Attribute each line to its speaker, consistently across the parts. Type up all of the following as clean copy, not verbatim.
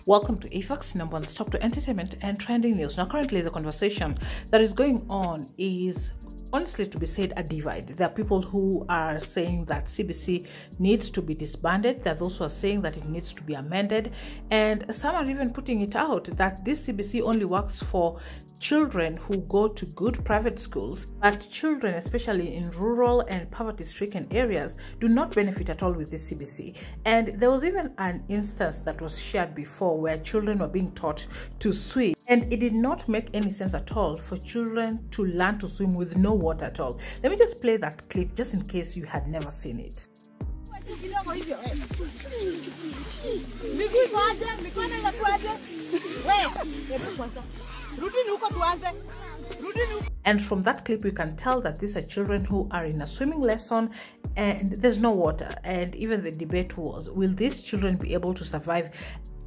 Speaker 1: Welcome to AFAX, number one stop to entertainment and trending news. Now, currently, the conversation that is going on is honestly to be said a divide. There are people who are saying that CBC needs to be disbanded. There's also saying that it needs to be amended. And some are even putting it out that this CBC only works for children who go to good private schools, but children, especially in rural and poverty-stricken areas, do not benefit at all with this CBC. And there was even an instance that was shared before where children were being taught to swim, and it did not make any sense at all for children to learn to swim with no water at all. Let me just play that clip just in case you had never seen it. And from that clip, you can tell that these are children who are in a swimming lesson and there's no water. And even the debate was, will these children be able to survive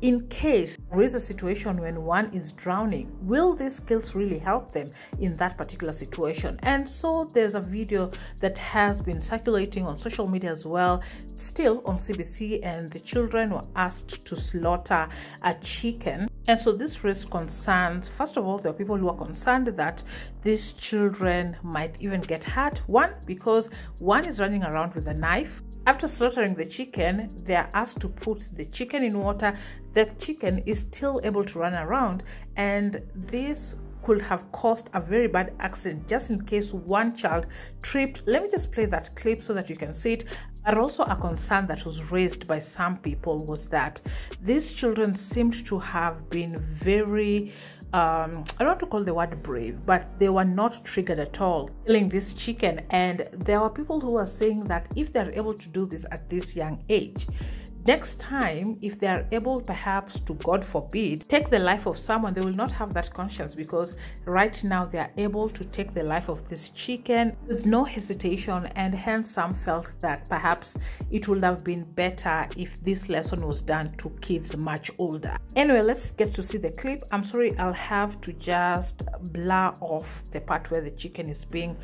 Speaker 1: in case there is a situation when one is drowning? Will these skills really help them in that particular situation? And so there's a video that has been circulating on social media as well, still on CBC, and the children were asked to slaughter a chicken. And so this raised concerns. First of all, there are people who are concerned that these children might even get hurt. One, because one is running around with a knife. After slaughtering the chicken, they are asked to put the chicken in water. The chicken is still able to run around, and this could have caused a very bad accident just in case one child tripped. Let me just play that clip so that you can see it. But also a concern that was raised by some people was that these children seemed to have been very I don't want to call the word brave, but they were not triggered at all killing this chicken. And there were people who were saying that if they're able to do this at this young age, next time, if they are able perhaps to, God forbid, take the life of someone, they will not have that conscience, because right now they are able to take the life of this chicken with no hesitation. And hence some felt that perhaps it would have been better if this lesson was done to kids much older. Anyway, let's get to see the clip. I'm sorry, I'll have to just blur off the part where the chicken is being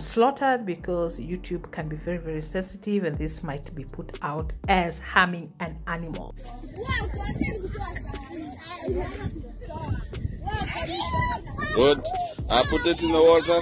Speaker 1: slaughtered, because YouTube can be very, very sensitive, and this might be put out as harming an animal.
Speaker 2: Good. I put it in the water.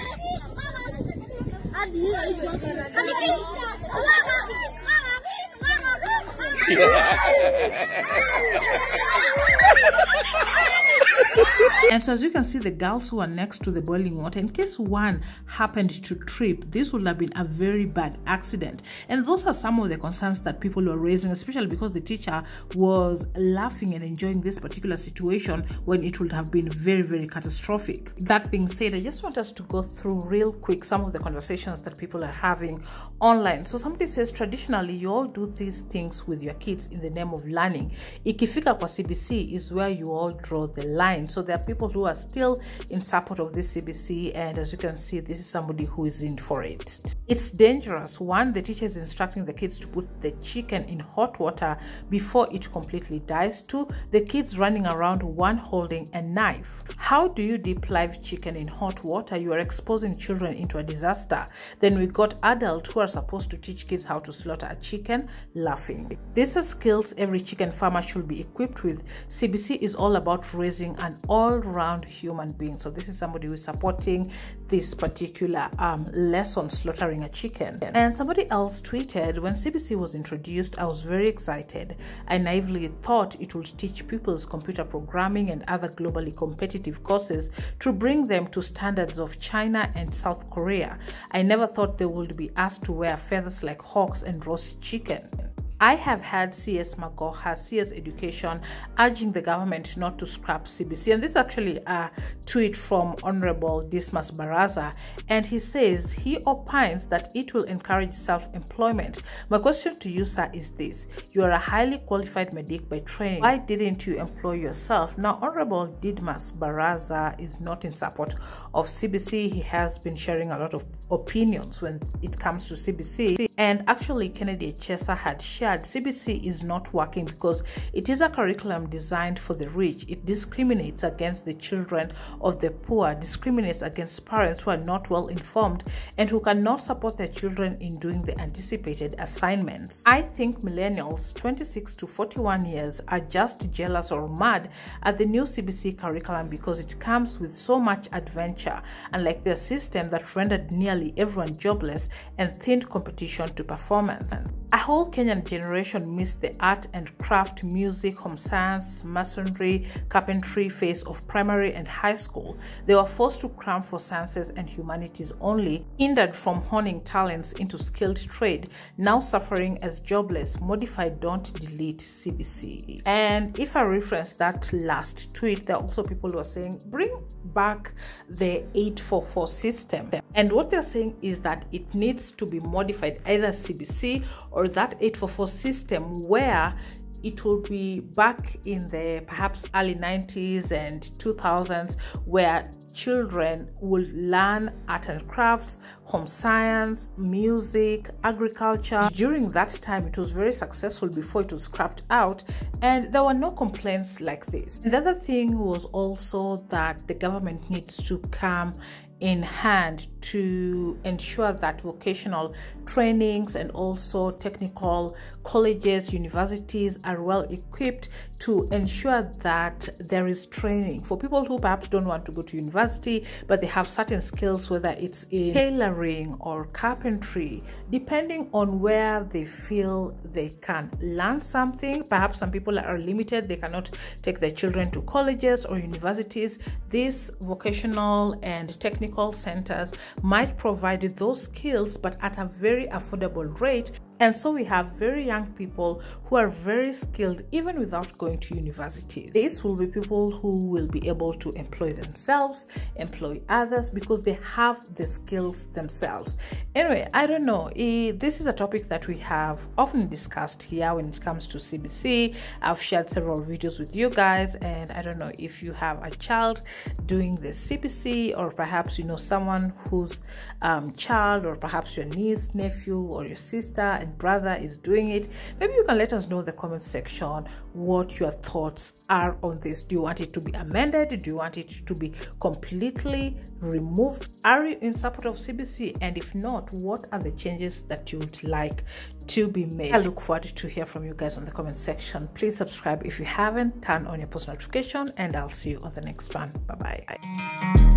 Speaker 1: And so as you can see, the girls who are next to the boiling water, in case one happened to trip, this would have been a very bad accident. And those are some of the concerns that people were raising, especially because the teacher was laughing and enjoying this particular situation when it would have been very, very catastrophic. That being said, I just want us to go through real quick some of the conversations that people are having online. So somebody says, traditionally, you all do these things with your kids in the name of learning. Ikifika kwa CBC is where you all draw the line. So there are people who are still in support of this CBC, and as you can see, this is somebody who is in for it. It's dangerous. One, the teacher is instructing the kids to put the chicken in hot water before it completely dies. Two, the kids running around, one holding a knife. How do you deep live chicken in hot water? You are exposing children into a disaster. Then we got adults who are supposed to teach kids how to slaughter a chicken, laughing. These are skills every chicken farmer should be equipped with. CBC is all about raising an all-round human being. So this is somebody who is supporting this particular lesson, slaughtering a chicken. And somebody else tweeted, when CBC was introduced, I was very excited. I naively thought it would teach pupils computer programming and other globally competitive courses to bring them to standards of China and South Korea. I never thought they would be asked to wear feathers like hawks and roast chicken. I have had CS Magoha, CS Education, urging the government not to scrap CBC. And this is actually a tweet from Honorable Dismas Baraza. And he says he opines that it will encourage self-employment. My question to you, sir, is this. You are a highly qualified medic by training. Why didn't you employ yourself? Now, Honorable Dismas Baraza is not in support of CBC. He has been sharing a lot of opinions when it comes to CBC. And actually, Kennedy Chesa had shared shared, CBC is not working because it is a curriculum designed for the rich. It discriminates against the children of the poor, discriminates against parents who are not well informed and who cannot support their children in doing the anticipated assignments. I think millennials 26 to 41 years are just jealous or mad at the new CBC curriculum because it comes with so much adventure, unlike their system that rendered nearly everyone jobless and thinned competition to performance. A whole Kenyan generation missed the art and craft, music, home science, masonry, carpentry phase of primary and high school. They were forced to cram for sciences and humanities only, hindered from honing talents into skilled trade, now suffering as jobless. Modified, don't delete CBC. And if I reference that last tweet, there are also people who are saying, bring back the 844 system. And what they're saying is that it needs to be modified, either CBC or that 844 system, where it will be back in the perhaps early 90s and 2000s, where children will learn art and crafts, home science, music, agriculture. During that time, it was very successful before it was scrapped out, and there were no complaints like this. And the other thing was also that the government needs to come in hand to ensure that vocational trainings and also technical colleges, universities are well equipped to ensure that there is training for people who perhaps don't want to go to university, but they have certain skills, whether it's in tailoring or carpentry, depending on where they feel they can learn something. Perhaps some people are limited, they cannot take their children to colleges or universities. These vocational and technical centers might provide those skills, but at a very affordable rate. And so we have very young people who are very skilled even without going to universities. These will be people who will be able to employ themselves, employ others, because they have the skills themselves. Anyway, I don't know. This is a topic that we have often discussed here when it comes to CBC. I've shared several videos with you guys, and I don't know if you have a child doing the CBC, or perhaps you know someone whose child, or perhaps your niece, nephew, or your sister and brother is doing it. Maybe you can let us know in the comment section what your thoughts are on this. Do you want it to be amended? Do you want it to be completely removed? Are you in support of CBC? And if not, what are the changes that you would like to be made? I look forward to hear from you guys on the comment section. Please subscribe if you haven't, turn on your post notification, and I'll see you on the next one. Bye bye.